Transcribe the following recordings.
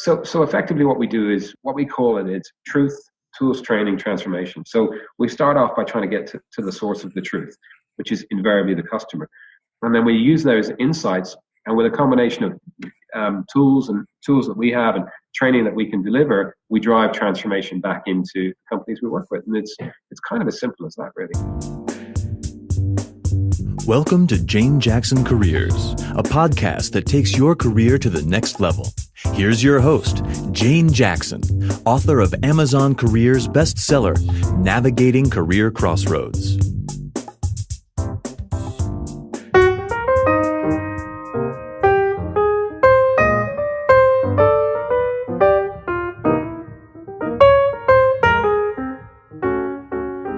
So effectively what we do is, what we call it is truth, tools, training, transformation. So we start off by trying to get to the source of the truth, which is invariably the customer. And then we use those insights, and with a combination of tools that we have and training that we can deliver, we drive transformation back into companies we work with. And it's kind of as simple as that, really. Welcome to Jane Jackson Careers, a podcast that takes your career to the next level. Here's your host, Jane Jackson, author of Amazon Careers bestseller, Navigating Career Crossroads.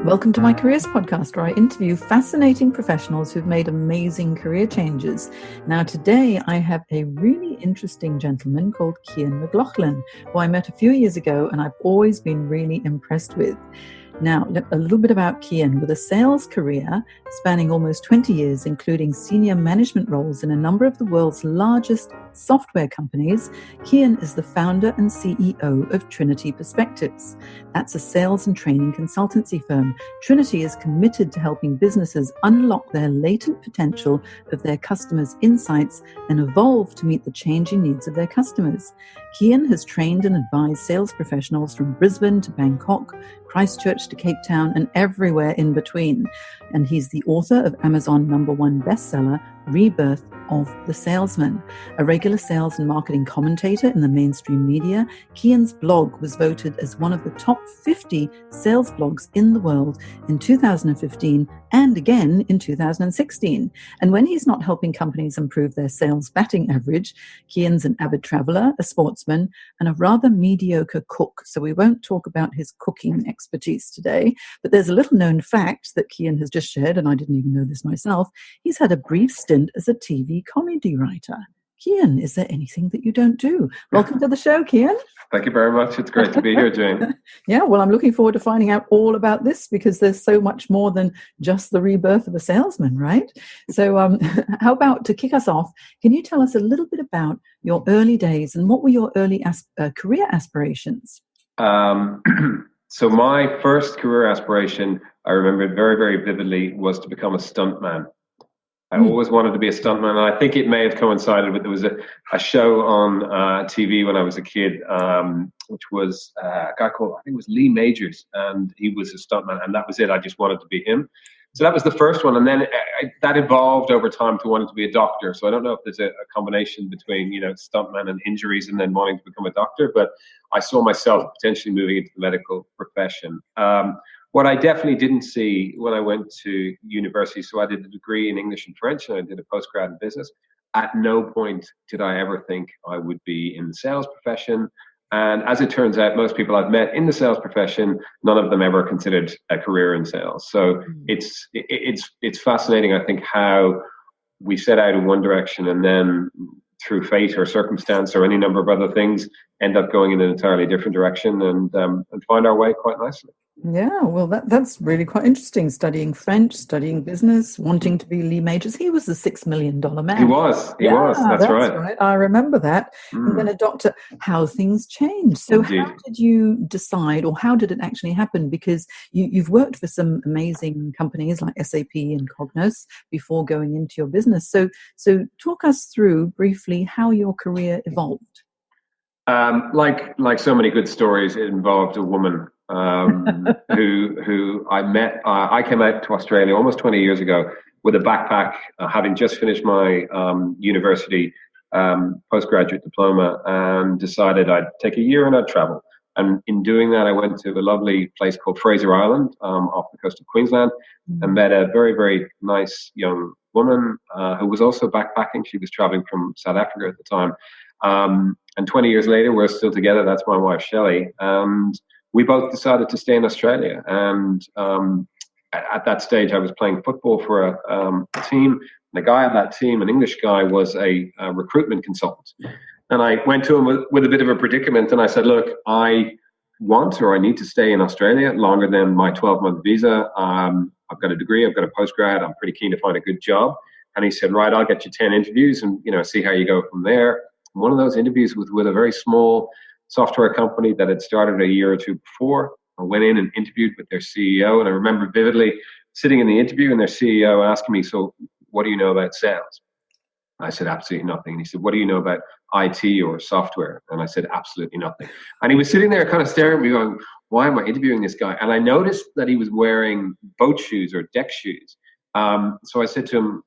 Welcome to my Careers podcast, where I interview fascinating professionals who've made amazing career changes. Now, today I have a really interesting gentleman called CIAN MCLOUGHLIN, who I met a few years ago and I've always been really impressed with. Now, a little bit about CIAN. With a sales career spanning almost 20 years, including senior management roles in a number of the world's largest software companies, CIAN is the founder and CEO of Trinity Perspectives. That's a sales and training consultancy firm. Trinity is committed to helping businesses unlock their latent potential of their customers' insights and evolve to meet the changing needs of their customers. CIAN has trained and advised sales professionals from Brisbane to Bangkok, Christchurch to Cape Town, and everywhere in between. And he's the author of Amazon #1 bestseller, Rebirth of the Salesman. A regular sales and marketing commentator in the mainstream media, CIAN's blog was voted as one of the top 50 sales blogs in the world in 2015 and again in 2016. And when he's not helping companies improve their sales batting average, CIAN's an avid traveler, a sportsman, and a rather mediocre cook. So we won't talk about his cooking expertise today, but there's a little known fact that CIAN has just shared, and I didn't even know this myself. He's had a brief stint as a TV comedy writer. CIAN, is there anything that you don't do? Welcome to the show, CIAN. Thank you very much. It's great to be here, Jane. Yeah, well, I'm looking forward to finding out all about this, because there's so much more than just the rebirth of a salesman, right? So how about, to kick us off, can you tell us a little bit about your early days and what were your early career aspirations? So my first career aspiration, I remember it very, very vividly, was to become a stuntman. I always wanted to be a stuntman, and I think it may have coincided with, there was a show on TV when I was a kid, which was a guy called, I think it was Lee Majors, and he was a stuntman, and that was it. I just wanted to be him. So that was the first one, and then that evolved over time to wanting to be a doctor. So I don't know if there's a combination between, stuntman and injuries and then wanting to become a doctor, but I saw myself potentially moving into the medical profession. What I definitely didn't see when I went to university, so I did a degree in English and French, and I did a postgrad in business. At no point did I ever think I would be in the sales profession. And as it turns out, most people I've met in the sales profession, none of them ever considered a career in sales. So it's fascinating, I think, how we set out in one direction and then through fate or circumstance or any number of other things end up going in an entirely different direction and find our way quite nicely. Yeah, well, that's really quite interesting. Studying French, studying business, wanting to be Lee Majors. He was the $6 million man. He was. That's right. I remember that. And then a doctor. How things change. So Indeed. How did you decide, or how did it actually happen? Because you've worked for some amazing companies like SAP and Cognos before going into your business. So talk us through briefly how your career evolved. Like so many good stories, it involved a woman who I met. I came out to Australia almost 20 years ago with a backpack, having just finished my university postgraduate diploma, and decided I'd take a year and I'd travel. And in doing that, I went to a lovely place called Fraser Island off the coast of Queensland and met a very, very nice young woman who was also backpacking. She was traveling from South Africa at the time. And 20 years later, we're still together. That's my wife, Shelley. And we both decided to stay in Australia. And at that stage, I was playing football for a team. And the guy on that team, an English guy, was a recruitment consultant. And I went to him with a bit of a predicament. And I said, look, I need to stay in Australia longer than my 12-month visa. I've got a degree, I've got a postgrad. I'm pretty keen to find a good job. And he said, right, I'll get you 10 interviews and, see how you go from there. One of those interviews was with a very small software company that had started a year or two before. I went in and interviewed with their CEO, and I remember vividly sitting in the interview and their CEO asking me, "So what do you know about sales?" I said, "Absolutely nothing." And he said, "What do you know about IT or software?" And I said, "Absolutely nothing." And he was sitting there kind of staring at me going, "Why am I interviewing this guy?" And I noticed that he was wearing boat shoes or deck shoes. So I said to him,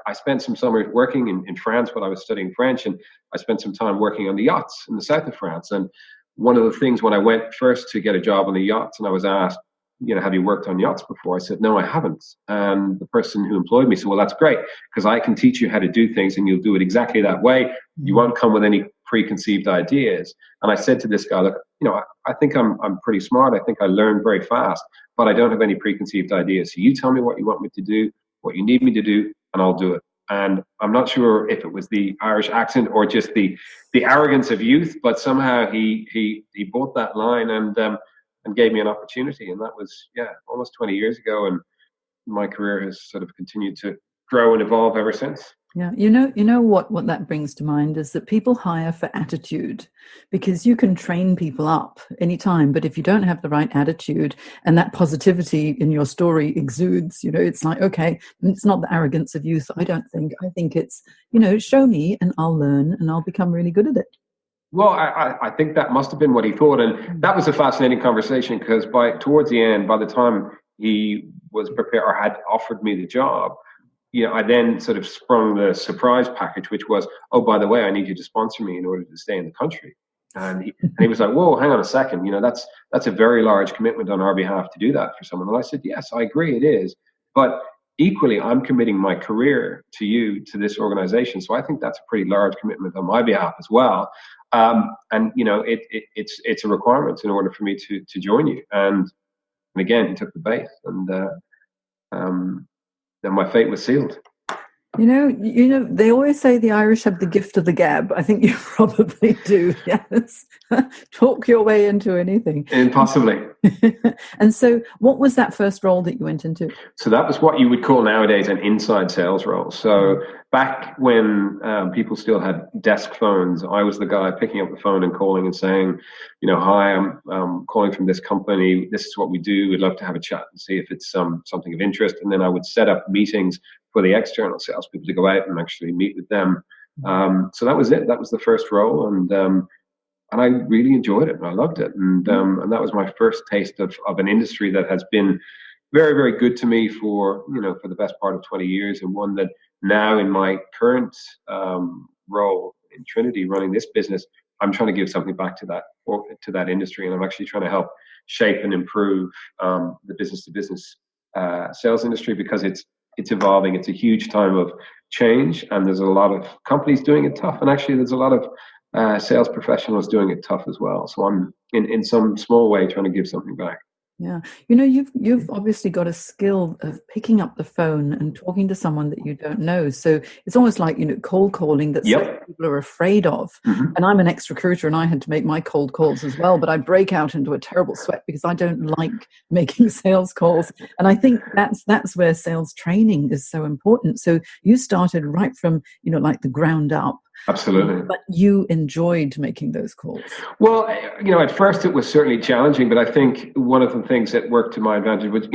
I spent some summers working in France when I was studying French, and I spent some time working on the yachts in the south of France. And one of the things when I went first to get a job on the yachts, and I was asked, have you worked on yachts before? I said, no, I haven't. And the person who employed me said, well, that's great, because I can teach you how to do things and you'll do it exactly that way. You won't come with any preconceived ideas. And I said to this guy, look, I think I'm pretty smart. I think I learn very fast, but I don't have any preconceived ideas. So you tell me what you want me to do, what you need me to do, and I'll do it. And I'm not sure if it was the Irish accent or just the arrogance of youth, but somehow he bought that line and gave me an opportunity. And that was, almost 20 years ago. And my career has sort of continued to grow and evolve ever since. Yeah, you know what that brings to mind is that people hire for attitude, because you can train people up anytime, but if you don't have the right attitude and that positivity in your story exudes, it's like, okay, it's not the arrogance of youth. I think it's, show me and I'll learn and I'll become really good at it. Well, I think that must have been what he thought. And that was a fascinating conversation, because towards the end, by the time he was prepared or had offered me the job, I then sort of sprung the surprise package, which was, oh, by the way, I need you to sponsor me in order to stay in the country. And he was like, whoa, hang on a second. That's a very large commitment on our behalf to do that for someone. And I said, yes, I agree, it is. But equally, I'm committing my career to you, to this organization. So I think that's a pretty large commitment on my behalf as well. It's a requirement in order for me to join you. And again, he took the bait, and then my fate was sealed. They always say the Irish have the gift of the gab. I think you probably do. Yes. Talk your way into anything. And possibly. And so what was that first role that you went into? So that was what you would call nowadays an inside sales role. So back when people still had desk phones, I was the guy picking up the phone and calling and saying, hi, I'm calling from this company. This is what we do. We'd love to have a chat and see if it's something of interest. And then I would set up meetings for the external salespeople to go out and actually meet with them. So that was it. That was the first role, and I really enjoyed it, and I loved it, and that was my first taste of an industry that has been very, very good to me for the best part of 20 years, and one that now in my current role in Trinity, running this business, I'm trying to give something back to that industry, and I'm actually trying to help shape and improve the business-to-business sales industry, because it's evolving. It's a huge time of change, and there's a lot of companies doing it tough, and actually there's a lot of sales professionals doing it tough as well. So I'm in some small way trying to give something back. Yeah. You've obviously got a skill of picking up the phone and talking to someone that you don't know. So it's almost like, cold calling that some people are afraid of. Mm-hmm. And I'm an ex-recruiter and I had to make my cold calls as well, but I break out into a terrible sweat because I don't like making sales calls. And I think that's where sales training is so important. So you started right from, like the ground up. Absolutely. But you enjoyed making those calls. Well, at first it was certainly challenging, but I think one of the things that worked to my advantage was,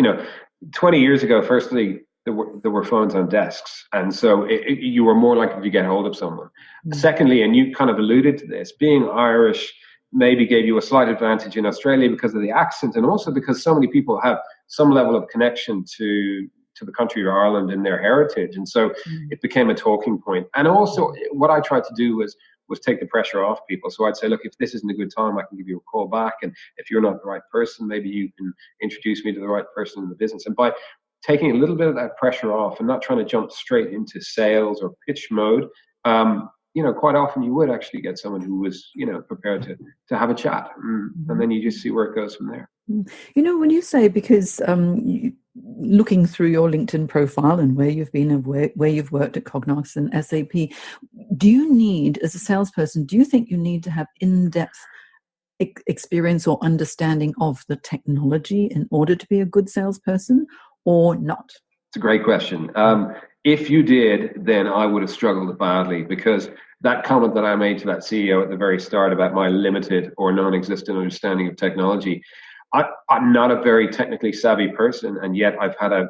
20 years ago, firstly, there were phones on desks. And so you were more likely to get hold of someone. Mm-hmm. Secondly, and you kind of alluded to this, being Irish maybe gave you a slight advantage in Australia because of the accent, and also because so many people have some level of connection to the country of Ireland and their heritage. And so it became a talking point. And also what I tried to do was take the pressure off people. So I'd say, look, if this isn't a good time, I can give you a call back. And if you're not the right person, maybe you can introduce me to the right person in the business. And by taking a little bit of that pressure off and not trying to jump straight into sales or pitch mode, quite often you would actually get someone who was, prepared to have a chat. And then you just see where it goes from there. When you say, because looking through your LinkedIn profile and where you've been and where you've worked at Cognos and SAP, do you need, as a salesperson, do you think you need to have in-depth experience or understanding of the technology in order to be a good salesperson, or not? It's a great question. If you did, then I would have struggled badly, because that comment that I made to that CEO at the very start about my limited or non-existent understanding of technology. I'm not a very technically savvy person, and yet I've had a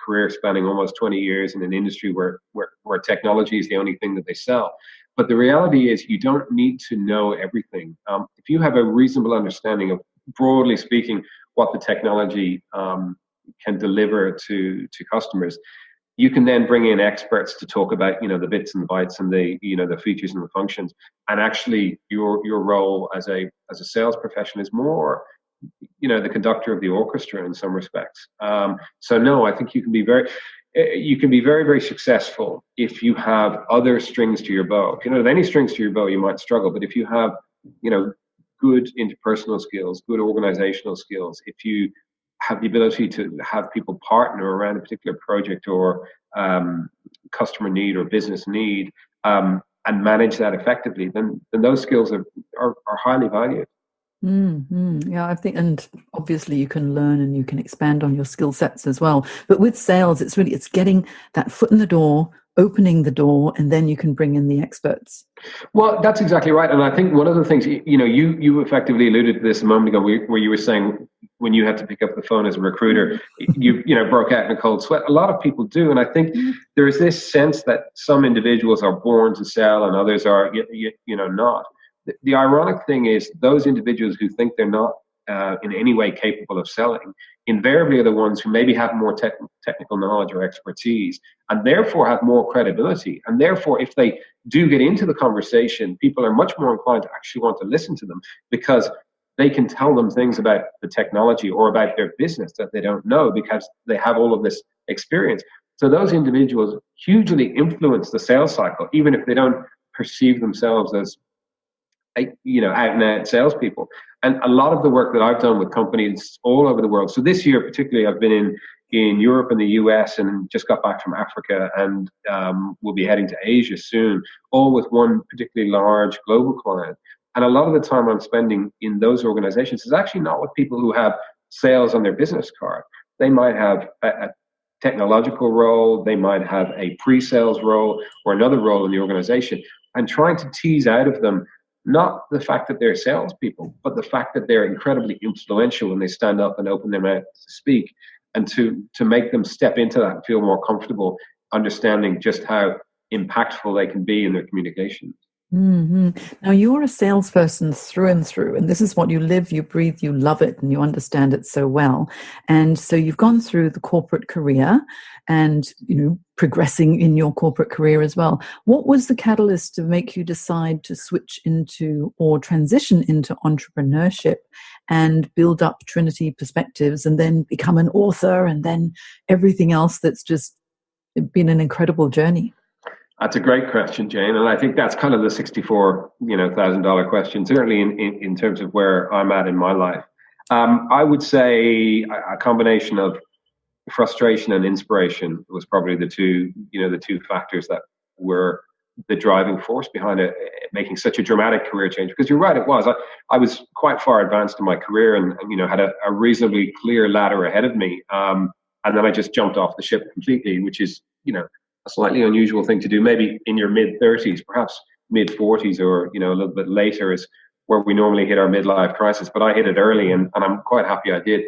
career spanning almost 20 years in an industry where technology is the only thing that they sell. But the reality is, you don't need to know everything. If you have a reasonable understanding of, broadly speaking, what the technology can deliver to customers, you can then bring in experts to talk about, the bits and the bytes and the features and the functions. And actually, your role as a sales professional is more, the conductor of the orchestra in some respects. So no, I think you can be very, very successful if you have other strings to your bow. If you don't have any strings to your bow, you might struggle. But if you have, good interpersonal skills, good organizational skills, if you have the ability to have people partner around a particular project or customer need or business need, and manage that effectively, then those skills are highly valued. Yeah, I think, and obviously you can learn and you can expand on your skill sets as well. But with sales, it's getting that foot in the door, opening the door, and then you can bring in the experts. Well, that's exactly right. And I think one of the things, you effectively alluded to this a moment ago, where you were saying when you had to pick up the phone as a recruiter, you broke out in a cold sweat. A lot of people do. And I think there is this sense that some individuals are born to sell and others are, not. The ironic thing is, those individuals who think they're not in any way capable of selling invariably are the ones who maybe have more technical knowledge or expertise, and therefore have more credibility. And therefore, if they do get into the conversation, people are much more inclined to actually want to listen to them, because they can tell them things about the technology or about their business that they don't know, because they have all of this experience. So those individuals hugely influence the sales cycle, even if they don't perceive themselves as out and out salespeople. And a lot of the work that I've done with companies all over the world. So this year, particularly, I've been in Europe and the US, and just got back from Africa, and we'll be heading to Asia soon, all with one particularly large global client. And a lot of the time I'm spending in those organizations is actually not with people who have sales on their business card. They might have a technological role, they might have a pre-sales role or another role in the organization, and trying to tease out of them not the fact that they're salespeople, but the fact that they're incredibly influential when they stand up and open their mouth to speak, and to make them step into that and feel more comfortable understanding just how impactful they can be in their communication. Now, you're a salesperson through and through, and this is what you live, you breathe, you love it, and you understand it so well. And so you've gone through the corporate career and, progressing in your corporate career as well. What was the catalyst to make you decide to switch into or transition into entrepreneurship and build up Trinity Perspectives, and then become an author, and then everything else that's just been an incredible journey? That's a great question, Jane, and I think that's kind of the $64,000 question, certainly in terms of where I'm at in my life. I would say a combination of frustration and inspiration was probably the two factors that were the driving force behind it, making such a dramatic career change. Because you're right, it was. I was quite far advanced in my career, and had a reasonably clear ladder ahead of me, and then I just jumped off the ship completely, which is a slightly unusual thing to do. Maybe in your mid-30s, perhaps mid-40s, or a little bit later is where we normally hit our midlife crisis. But I hit it early, and I'm quite happy I did.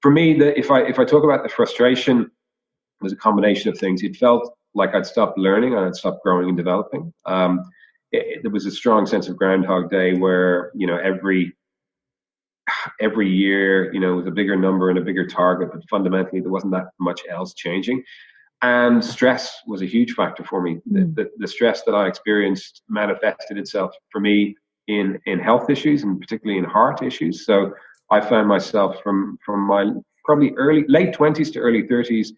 For me, if I talk about the frustration, it was a combination of things. It felt like I'd stopped learning and I'd stopped growing and developing. There was a strong sense of Groundhog Day, where every year was a bigger number and a bigger target, but fundamentally there wasn't that much else changing. And stress was a huge factor for me. The stress that I experienced manifested itself for me in health issues, and particularly in heart issues. So I found myself from my probably late 20s to early 30s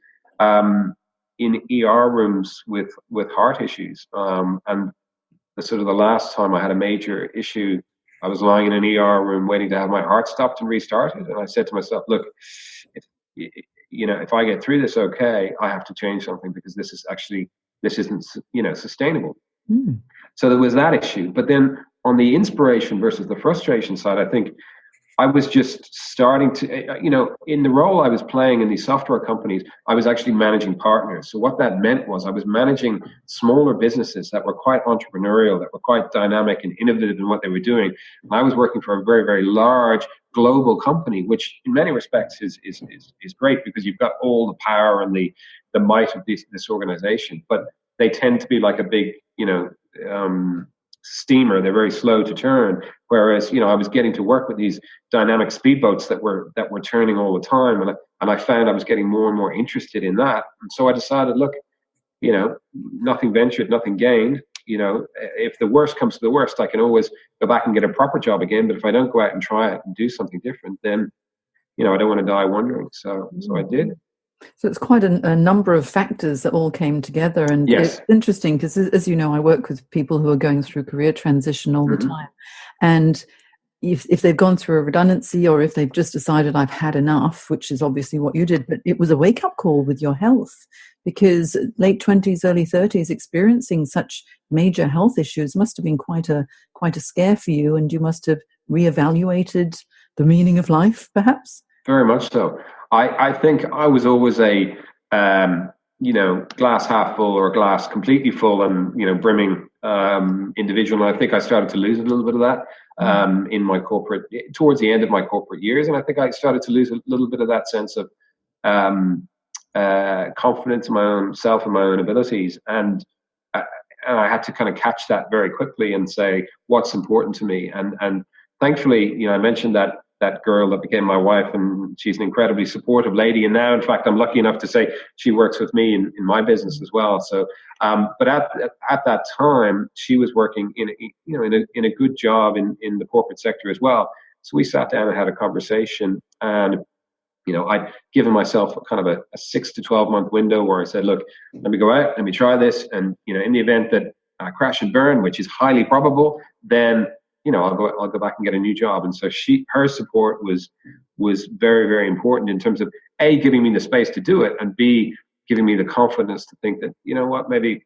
in ER rooms with heart issues. And the last time I had a major issue, I was lying in an ER room waiting to have my heart stopped and restarted. And I said to myself, look, if I get through this okay, I have to change something, because this isn't sustainable. So there was that issue. But then on the inspiration versus the frustration side, I think I was just starting to, in the role I was playing in these software companies, I was actually managing partners. So what that meant was I was managing smaller businesses that were quite entrepreneurial, that were quite dynamic and innovative in what they were doing. And I was working for a very, very large global company, which in many respects is great because you've got all the power and the might of this organization. But they tend to be like a big, steamer. They're very slow to turn. Whereas, I was getting to work with these dynamic speedboats that were turning all the time, and I found I was getting more and more interested in that. And so I decided, look, nothing ventured, nothing gained. If the worst comes to the worst, I can always go back and get a proper job again. But if I don't go out and try it and do something different, then I don't want to die wondering. So I did. So it's quite a number of factors that all came together. And yes. It's interesting because, as you know, I work with people who are going through career transition all the time. And if they've gone through a redundancy or if they've just decided I've had enough, which is obviously what you did, but it was a wake-up call with your health, because late 20s, early 30s, experiencing such major health issues must have been quite a scare for you, and you must have reevaluated the meaning of life, perhaps? Very much so. I think I was always a glass half full or glass completely full and brimming individual. And I think I started to lose a little bit of that in my towards the end of my corporate years. And I think I started to lose a little bit of that sense of confidence in my own self and my own abilities. And I had to kind of catch that very quickly and say what's important to me. And thankfully, I mentioned that girl that became my wife, and she's an incredibly supportive lady. And now, in fact, I'm lucky enough to say she works with me in my business as well. So, but at that time, she was working in a good job in the corporate sector as well. So we sat down and had a conversation, and I'd given myself kind of a 6 to 12 month window where I said, look, let me go out, let me try this, and in the event that I crash and burn, which is highly probable, then I'll go back and get a new job. And so her support was very, very important in terms of A, giving me the space to do it, and B, giving me the confidence to think that, maybe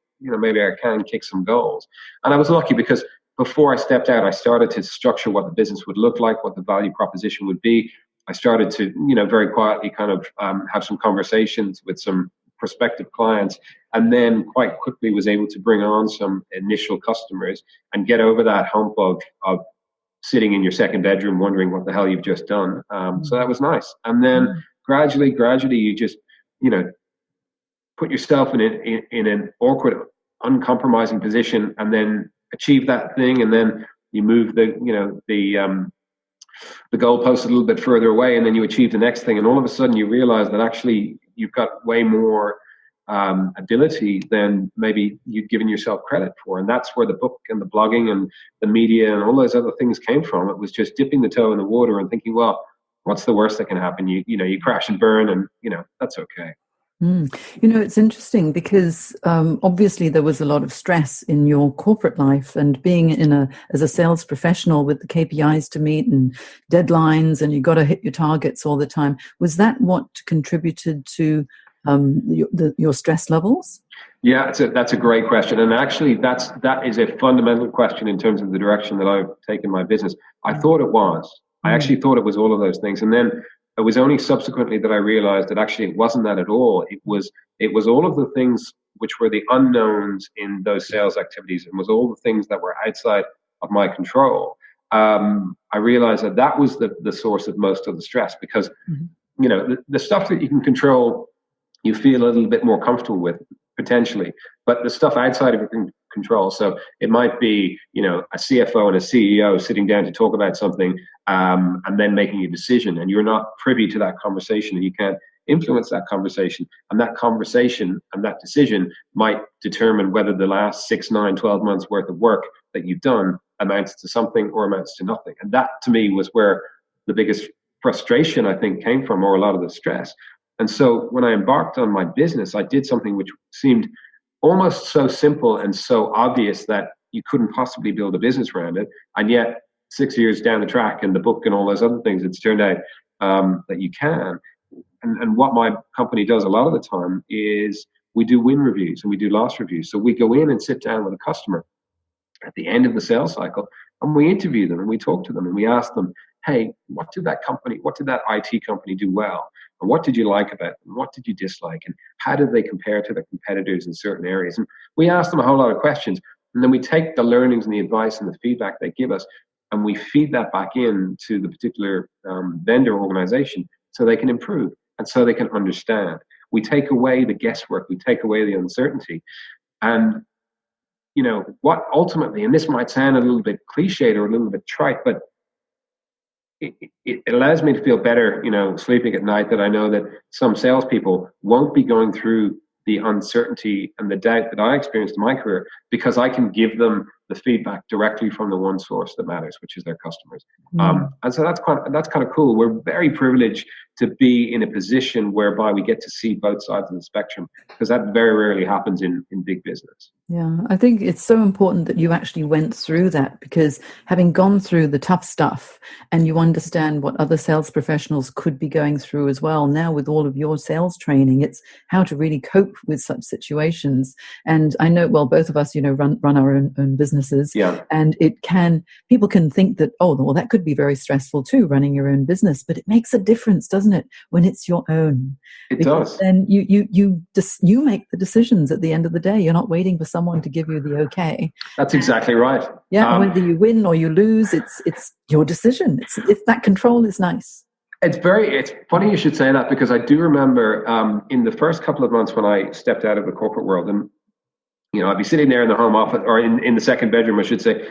I can kick some goals. And I was lucky because before I stepped out, I started to structure what the business would look like, what the value proposition would be. I started to, very quietly kind of have some conversations with some prospective clients, and then quite quickly was able to bring on some initial customers and get over that hump of sitting in your second bedroom wondering what the hell you've just done. So that was nice. And then gradually you just, put yourself in an awkward, uncompromising position, and then achieve that thing, and then you move the goalpost a little bit further away, and then you achieve the next thing, and all of a sudden you realize that actually you've got way more ability than maybe you'd given yourself credit for. And that's where the book and the blogging and the media and all those other things came from. It was just dipping the toe in the water and thinking, well, what's the worst that can happen? You crash and burn, and that's okay. It's interesting because obviously there was a lot of stress in your corporate life, and being as a sales professional with the KPIs to meet and deadlines, and you got to hit your targets all the time. Was that what contributed to your stress levels? Yeah, that's a great question, and actually that is a fundamental question in terms of the direction that I've taken my business. I thought it was. I actually thought it was all of those things, and then it was only subsequently that I realized that actually it wasn't that at all. It was all of the things which were the unknowns in those sales activities, and was all the things that were outside of my control. I realized that was the source of most of the stress, because the stuff that you can control, you feel a little bit more comfortable with potentially, but the stuff outside of your control. So it might be, a CFO and a CEO sitting down to talk about something, and then making a decision, and you're not privy to that conversation, and you can't influence that conversation. And that conversation and that decision might determine whether the last 6, 9, 12 months worth of work that you've done amounts to something or amounts to nothing. And that to me was where the biggest frustration, I think, came from, or a lot of the stress. And so when I embarked on my business, I did something which seemed almost so simple and so obvious that you couldn't possibly build a business around it. And yet 6 years down the track, and the book and all those other things, it's turned out that you can. And what my company does a lot of the time is we do win reviews and we do loss reviews. So we go in and sit down with a customer at the end of the sales cycle, and we interview them and we talk to them and we ask them, hey, what did that IT company do well? And what did you like about it? And what did you dislike? And how did they compare to their competitors in certain areas? And we ask them a whole lot of questions. And then we take the learnings and the advice and the feedback they give us, and we feed that back in to the particular vendor organization so they can improve and so they can understand. We take away the guesswork, we take away the uncertainty. And, what ultimately, and this might sound a little bit cliched or a little bit trite, but it allows me to feel better, sleeping at night, that I know that some salespeople won't be going through the uncertainty and the doubt that I experienced in my career, because I can give them the feedback directly from the one source that matters, which is their customers. And so that's kind of cool. We're very privileged to be in a position whereby we get to see both sides of the spectrum, because that very rarely happens in big business. Yeah, I think it's so important that you actually went through that, because having gone through the tough stuff and you understand what other sales professionals could be going through as well. Now with all of your sales training, it's how to really cope with such situations. And I know, well, both of us, run our own businesses. Yeah. And people can think that, oh, well, that could be very stressful too, running your own business, but it makes a difference, doesn't it, when it's your own? It does. Then you make the decisions at the end of the day. You're not waiting for someone to give you the okay. That's exactly right. Yeah, whether you win or you lose, it's your decision. It's that control is nice. It's funny you should say that, because I do remember in the first couple of months when I stepped out of the corporate world, and I'd be sitting there in the home office, or in the second bedroom, I should say,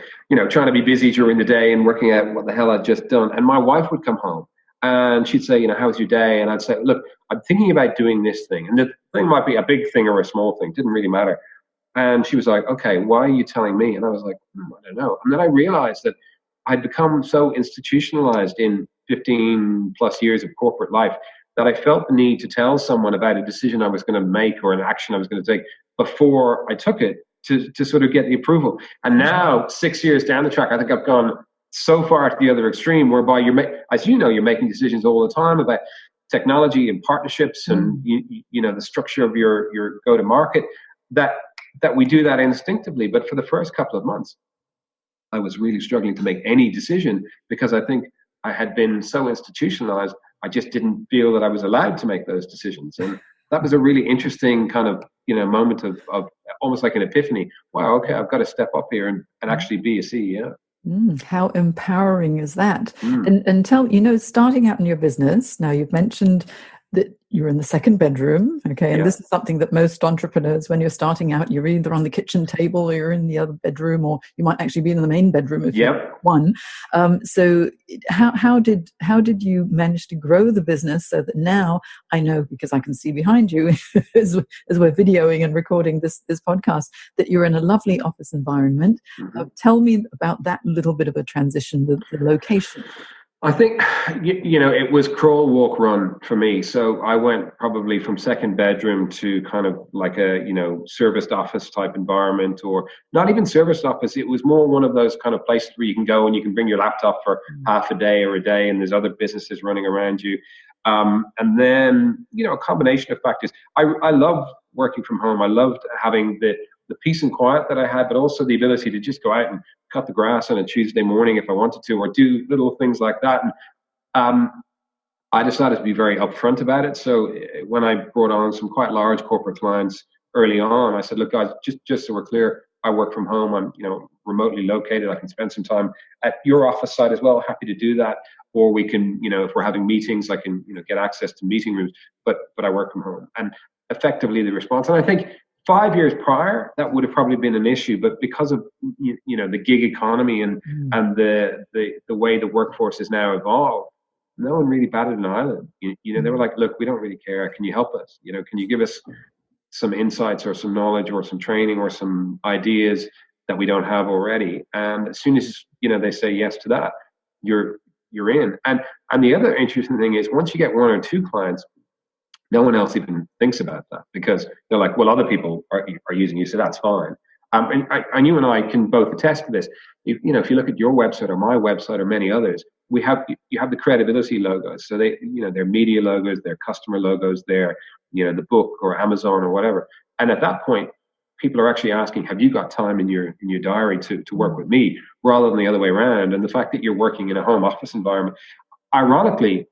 trying to be busy during the day and working out what the hell I'd just done. And my wife would come home and she'd say, how was your day? And I'd say, look, I'm thinking about doing this thing. And the thing might be a big thing or a small thing. Didn't really matter. And she was like, okay, why are you telling me? And I was like, I don't know. And then I realized that I'd become so institutionalized in 15 plus years of corporate life that I felt the need to tell someone about a decision I was going to make or an action I was going to take before I took it to sort of get the approval. And now, 6 years down the track, I think I've gone so far to the other extreme, whereby you're making decisions all the time about technology and partnerships and the structure of your go-to-market, that we do that instinctively. But for the first couple of months, I was really struggling to make any decision, because I think I had been so institutionalized, I just didn't feel that I was allowed to make those decisions. And that was a really interesting kind of, moment of almost like an epiphany. Wow, okay, I've got to step up here and actually be a CEO. How empowering is that? And tell, starting out in your business, now you've mentioned that you're in the second bedroom, okay? And this is something that most entrepreneurs, when you're starting out, you're either on the kitchen table or you're in the other bedroom, or you might actually be in the main bedroom if you're one. So how did you manage to grow the business so that now, I know because I can see behind you as we're videoing and recording this podcast, that you're in a lovely office environment. Tell me about that little bit of a transition, the location. I think, it was crawl, walk, run for me. So I went probably from second bedroom to kind of like a, serviced office type environment, or not even serviced office. It was more one of those kind of places where you can go and you can bring your laptop for half a day or a day, and there's other businesses running around you. And then, a combination of factors. I loved working from home. I loved having the peace and quiet that I had, but also the ability to just go out and cut the grass on a Tuesday morning if I wanted to, or do little things like that. And I decided to be very upfront about it. So when I brought on some quite large corporate clients early on, I said, look, guys, just so we're clear, I work from home. I'm, remotely located. I can spend some time at your office site as well. Happy to do that. Or we can, if we're having meetings, I can, get access to meeting rooms, but I work from home. And effectively the response, and I think 5 years prior, that would have probably been an issue, but because of the gig economy and the way the workforce is now evolved, no one really batted an eyelid. They were like, "Look, we don't really care. Can you help us? Can you give us some insights or some knowledge or some training or some ideas that we don't have already?" And as soon as they say yes to that, you're in. And the other interesting thing is, once you get one or two clients, no one else even thinks about that, because they're like, well, other people are using you, so that's fine. And you and I can both attest to this. If you look at your website or my website or many others, you have the credibility logos. So they, they're media logos, they're customer logos, they're, the book or Amazon or whatever. And at that point, people are actually asking, have you got time in your diary to work with me, rather than the other way around. And the fact that you're working in a home office environment, ironically,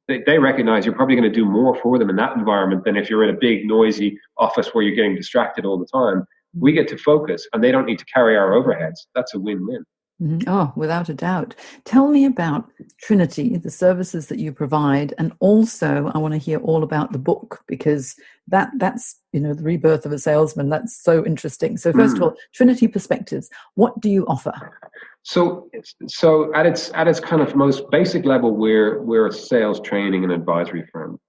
they recognize you're probably going to do more for them in that environment than if you're in a big, noisy office where you're getting distracted all the time. We get to focus and they don't need to carry our overheads. That's a win-win. Mm-hmm. Oh, without a doubt. Tell me about Trinity, the services that you provide, and also I want to hear all about the book, because that's the rebirth of a salesman. That's so interesting. So first of all, Trinity Perspectives. What do you offer? So at its kind of most basic level, we're a sales training and advisory firm.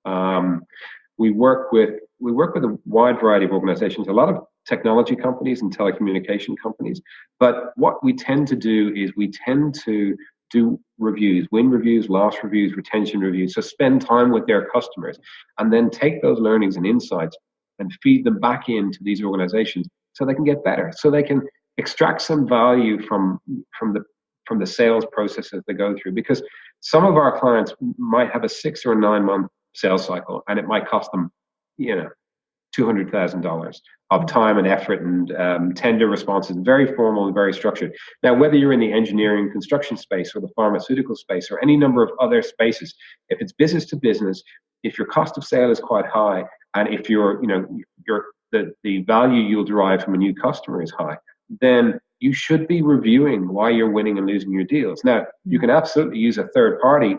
We work with a wide variety of organizations, a lot of technology companies and telecommunication companies. But what we tend to do is we tend to do reviews, win reviews, loss reviews, retention reviews. So spend time with their customers and then take those learnings and insights and feed them back into these organizations so they can get better, so they can extract some value from the sales processes they go through. Because some of our clients might have a 6 or 9 month sales cycle, and it might cost them, $200,000 of time and effort and tender responses, very formal and very structured. Now, whether you're in the engineering construction space or the pharmaceutical space or any number of other spaces, if it's business to business, if your cost of sale is quite high, and if the value you'll derive from a new customer is high, then you should be reviewing why you're winning and losing your deals. Now, you can absolutely use a third party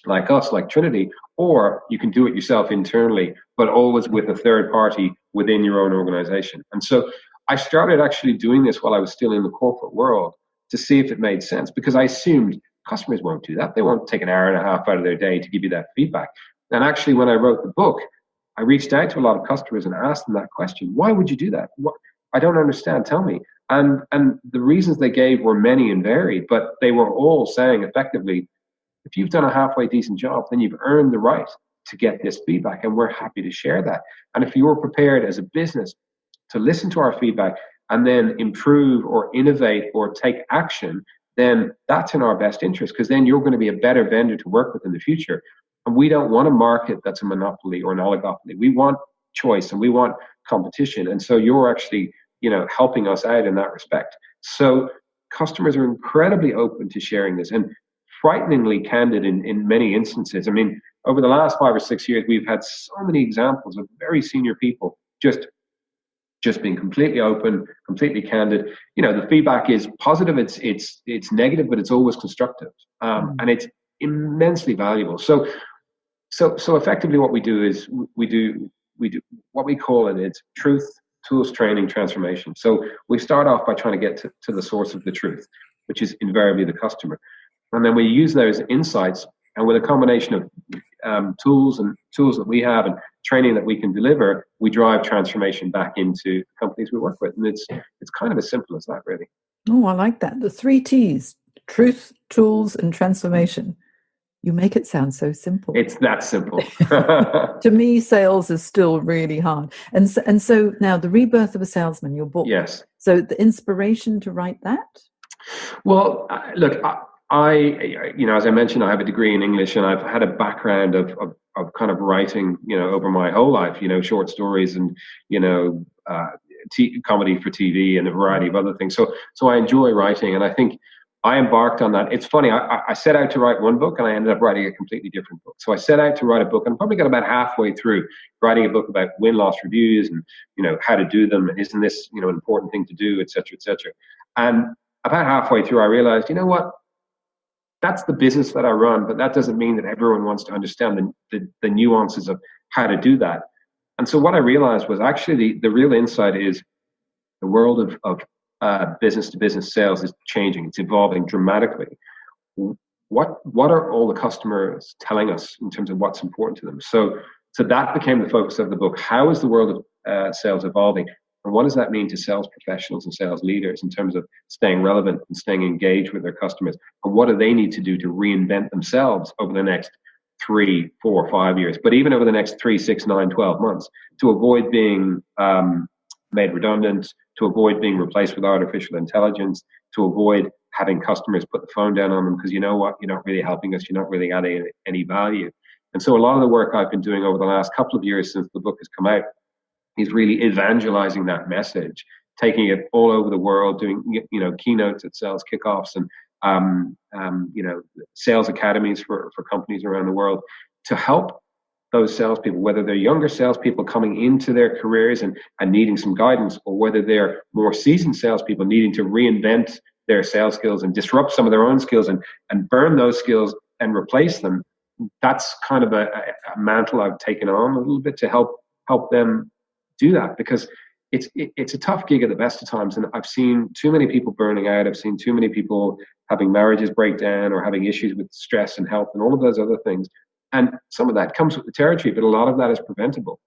like us, like Trinity, or you can do it yourself internally, but always with a third party within your own organization. And so I started actually doing this while I was still in the corporate world to see if it made sense, because I assumed customers won't do that. They won't take an hour and a half out of their day to give you that feedback. And actually, when I wrote the book, I reached out to a lot of customers and asked them that question. Why would you do that? I don't understand. Tell me. And the reasons they gave were many and varied, but they were all saying effectively, if you've done a halfway decent job, then you've earned the right to get this feedback, and we're happy to share that. And if you're prepared as a business to listen to our feedback and then improve or innovate or take action, then that's in our best interest, because then you're going to be a better vendor to work with in the future. And we don't want a market that's a monopoly or an oligopoly. We want choice and we want competition. And so you're actually, helping us out in that respect. So customers are incredibly open to sharing this and frighteningly candid in many instances. I mean, over the last 5 or 6 years, we've had so many examples of very senior people just being completely open, completely candid. The feedback is positive, it's negative, but it's always constructive, and it's immensely valuable. So effectively, what we do is we do what we call it's truth, tools, training, transformation. So we start off by trying to get to the source of the truth, which is invariably the customer. And then we use those insights, and with a combination of tools that we have and training that we can deliver, we drive transformation back into companies we work with. And it's kind of as simple as that, really. Oh, I like that. The 3 T's: truth, tools, and transformation. You make it sound so simple. It's that simple. To me, sales is still really hard. And so now, The Rebirth of a Salesman, your book. Yes. So the inspiration to write that? Well, look, I as I mentioned, I have a degree in English, and I've had a background of kind of writing, over my whole life, short stories and, comedy for TV and a variety of other things. So I enjoy writing, and I think I embarked on that. It's funny, I set out to write one book and I ended up writing a completely different book. So I set out to write a book and probably got about halfway through writing a book about win-loss reviews and, how to do them. And isn't this, an important thing to do, et cetera, et cetera. And about halfway through, I realized, that's the business that I run, but that doesn't mean that everyone wants to understand the nuances of how to do that. And so what I realized was actually the real insight is the world of business-to-business sales is changing. It's evolving dramatically. What are all the customers telling us in terms of what's important to them? So that became the focus of the book. How is the world of sales evolving? And what does that mean to sales professionals and sales leaders in terms of staying relevant and staying engaged with their customers? And what do they need to do to reinvent themselves over the next 3, 4, 5 years, but even over the next 3, 6, 9, 12 months, to avoid being made redundant, to avoid being replaced with artificial intelligence, to avoid having customers put the phone down on them because you know what, you're not really helping us, you're not really adding any value. And so a lot of the work I've been doing over the last couple of years since the book has come out is really evangelizing that message taking it all over the world, doing, keynotes at sales kickoffs and, sales academies for companies around the world to help those salespeople, whether they're younger salespeople coming into their careers and needing some guidance, or whether they're more seasoned salespeople needing to reinvent their sales skills and disrupt some of their own skills and burn those skills and replace them. That's kind of a mantle I've taken on a little bit to help them do that, because it's a tough gig at the best of times, and I've seen too many people burning out. I've seen too many people having marriages break down or having issues with stress and health and all of those other things. And some of that comes with the territory, but a lot of that is preventable.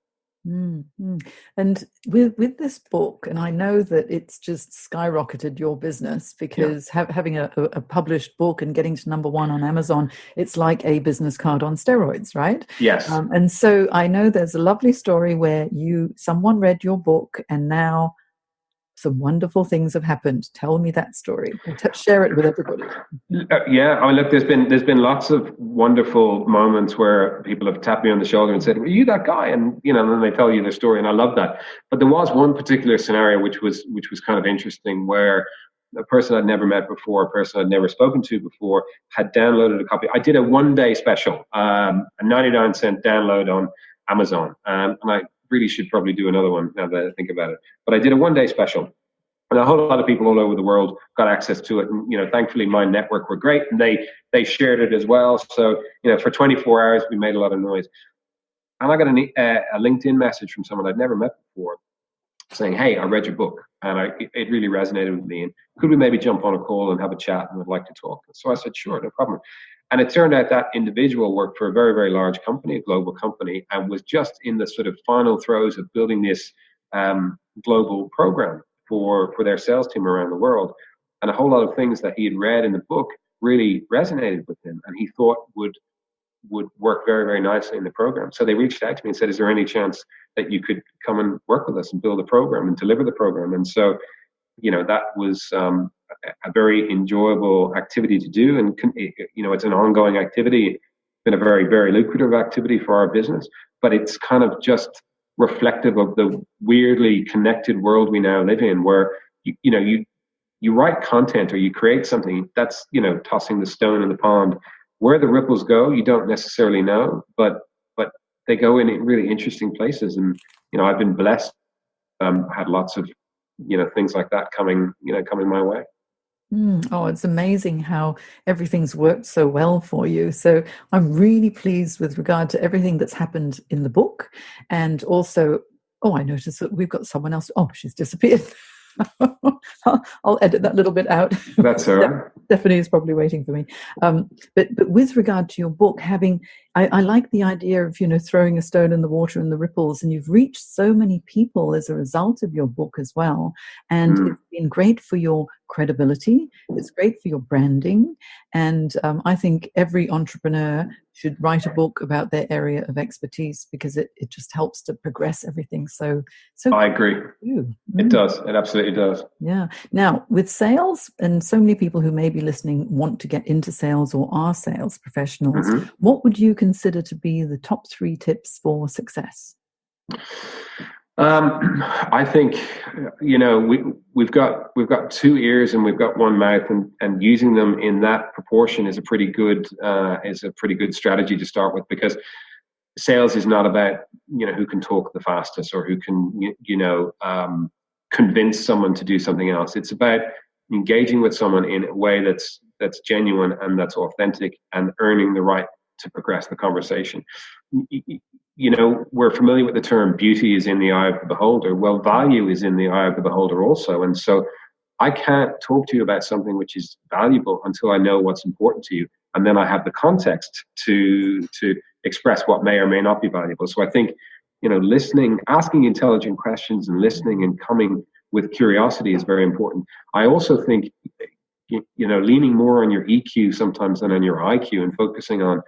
Mm-hmm. And with this book, and I know that it's just skyrocketed your business, because having a published book and getting to number 1 on Amazon, it's like a business card on steroids, right? Yes. And so I know there's a lovely story where someone read your book and now some wonderful things have happened. Tell me that story. Share it with everybody. Yeah, I mean, look, there's been lots of wonderful moments where people have tapped me on the shoulder and said, "Were you that guy?" And and then they tell you their story, and I love that. But there was one particular scenario which was kind of interesting, where a person I'd never met before, a person I'd never spoken to before, had downloaded a copy. I did a 1-day special, a 99-cent download on Amazon, and I really should probably do another one now that I think about it. But I did a 1-day special, and a whole lot of people all over the world got access to it. And thankfully, my network were great, and they shared it as well. So for 24 hours, we made a lot of noise. And I got a LinkedIn message from someone I'd never met before, saying, "Hey, I read your book, and it really resonated with me. And could we maybe jump on a call and have a chat? And I'd like to talk." So I said, "Sure, no problem." And it turned out that individual worked for a very, very large company, a global company, and was just in the sort of final throes of building this global program for their sales team around the world. And a whole lot of things that he had read in the book really resonated with him, and he thought would work very, very nicely in the program. So they reached out to me and said, "Is there any chance that you could come and work with us and build a program and deliver the program?" And so, that was a very enjoyable activity to do. And, it's an ongoing activity. It's been a very, very lucrative activity for our business, but it's kind of just reflective of the weirdly connected world we now live in, where, you write content or you create something that's, tossing the stone in the pond. Where the ripples go, you don't necessarily know, but they go in really interesting places. And, I've been blessed, had lots of, things like that coming my way. Oh, it's amazing how everything's worked so well for you. So I'm really pleased with regard to everything that's happened in the book. And also, I noticed that we've got someone else. Oh, she's disappeared. I'll edit that little bit out. That's all right. Stephanie is probably waiting for me. But with regard to your book, I like the idea of, throwing a stone in the water and the ripples, and you've reached so many people as a result of your book as well. And it's been great for your credibility. It's great for your branding. And I think every entrepreneur should write a book about their area of expertise, because it just helps to progress everything. So I agree. It does. It absolutely does. Yeah. Now, with sales, and so many people who may be listening want to get into sales or are sales professionals, what would you consider to be the top 3 tips for success? I think, we've got 2 ears and we've got 1 mouth, and using them in that proportion is a pretty good strategy to start with, because sales is not about, who can talk the fastest or who can, convince someone to do something else. It's about engaging with someone in a way that's genuine and that's authentic, and earning the right to progress the conversation. We're familiar with the term beauty is in the eye of the beholder. Well, value is in the eye of the beholder also. And so I can't talk to you about something which is valuable until I know what's important to you. And then I have the context to express what may or may not be valuable. So I think, listening, asking intelligent questions and listening and coming with curiosity is very important. I also think, leaning more on your EQ sometimes than on your IQ, and focusing on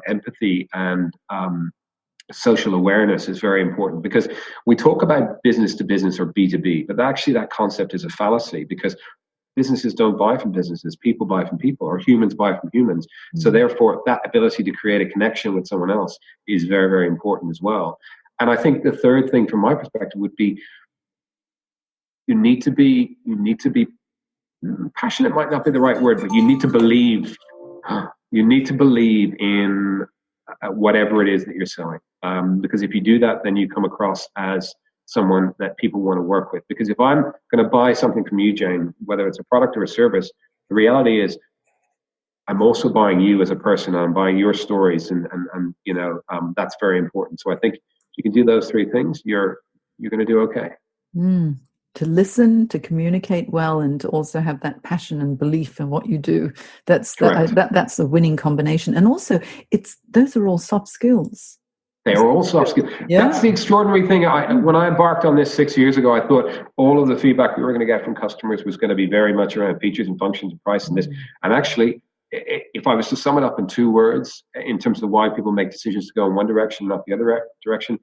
empathy and social awareness is very important, because we talk about business to business or B2B, but actually that concept is a fallacy, because businesses don't buy from businesses, people buy from people, or humans buy from humans. So therefore, that ability to create a connection with someone else is very, very important as well. And I think the third thing from my perspective would be you need to be passionate might not be the right word, but you need to believe in whatever it is that you're selling. Because if you do that, then you come across as someone that people want to work with. Because if I'm going to buy something from you, Jane, whether it's a product or a service, the reality is I'm also buying you as a person. I'm buying your stories, and that's very important. So I think if you can do those three things, you're going to do okay. To listen, to communicate well, and to also have that passion and belief in what you do. That's the winning combination. And also, those are all soft skills. They are all soft skills. Yeah. That's the extraordinary thing. When I embarked on this 6 years ago, I thought all of the feedback we were going to get from customers was going to be very much around features and functions and price and this. And actually, if I was to sum it up in 2 words, in terms of why people make decisions to go in one direction, not the other direction,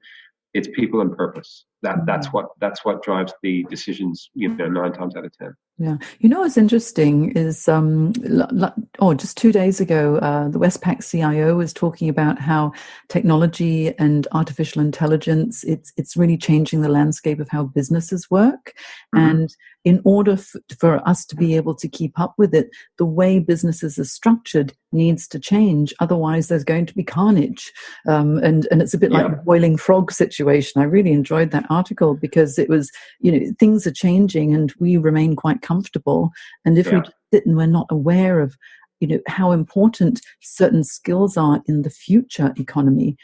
it's people and purpose. That's what drives the decisions, 9 times out of 10. Yeah. What's interesting is, just 2 days ago, the Westpac CIO was talking about how technology and artificial intelligence, it's really changing the landscape of how businesses work. And in order for us to be able to keep up with it, the way businesses are structured needs to change. Otherwise, there's going to be carnage. And it's a bit like the boiling frog situation. I really enjoyed that article because it was, things are changing and we remain quite comfortable. And if we sit and we're not aware of, how important certain skills are in the future economy,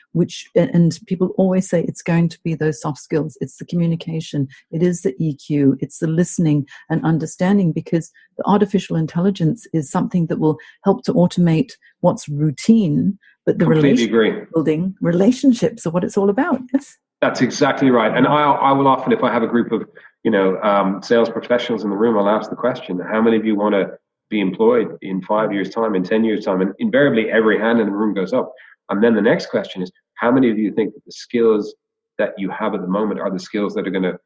and people always say it's going to be those soft skills. It's the communication. It is the EQ. It's the listening and understanding, because the artificial intelligence is something that will help to automate what's routine, but the building relationships are what it's all about. Yes. That's exactly right. And I will often, if I have a group of, sales professionals in the room, I'll ask the question, how many of you want to be employed in 5 years' time, in 10 years' time? And invariably every hand in the room goes up. And then the next question is, how many of you think that the skills that you have at the moment are the skills that are going to,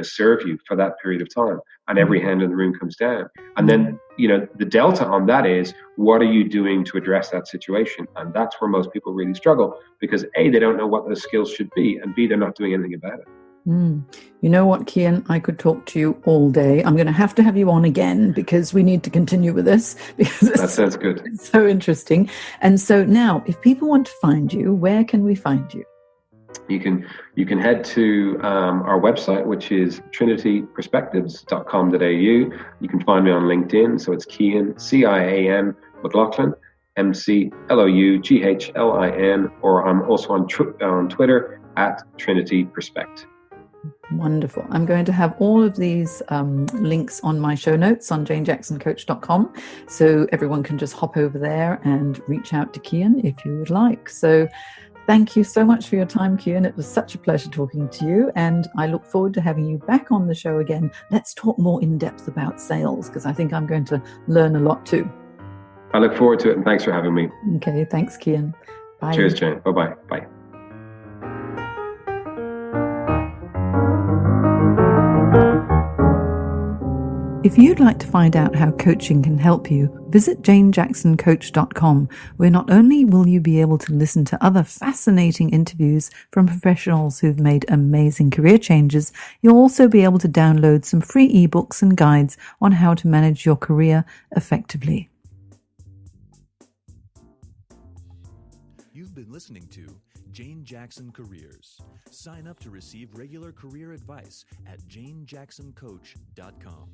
serve you for that period of time? And every hand in the room comes down. And then, the delta on that is, what are you doing to address that situation? And that's where most people really struggle, because A, they don't know what the skills should be, and B, they're not doing anything about it. You know what, Cian? I could talk to you all day. I'm going to have you on again because we need to continue with this. Because that sounds good. It's so interesting. And so now, if people want to find you, where can we find you? You can head to our website, which is trinityperspectives.com.au. You can find me on LinkedIn. So it's Cian, CIAN McLoughlin, MCLOUGHLIN, or I'm also on Twitter at Trinity Perspect. Wonderful. I'm going to have all of these links on my show notes on janejacksoncoach.com, so everyone can just hop over there and reach out to Cian if you would like. So thank you so much for your time, Cian. It was such a pleasure talking to you, and I look forward to having you back on the show again. Let's talk more in depth about sales, because I think I'm going to learn a lot too. I look forward to it, and thanks for having me. Okay, thanks, Cian. Bye. Cheers, Jane. Bye-bye. Bye. If you'd like to find out how coaching can help you, visit janejacksoncoach.com, where not only will you be able to listen to other fascinating interviews from professionals who've made amazing career changes, you'll also be able to download some free ebooks and guides on how to manage your career effectively. You've been listening to Jane Jackson Careers. Sign up to receive regular career advice at janejacksoncoach.com.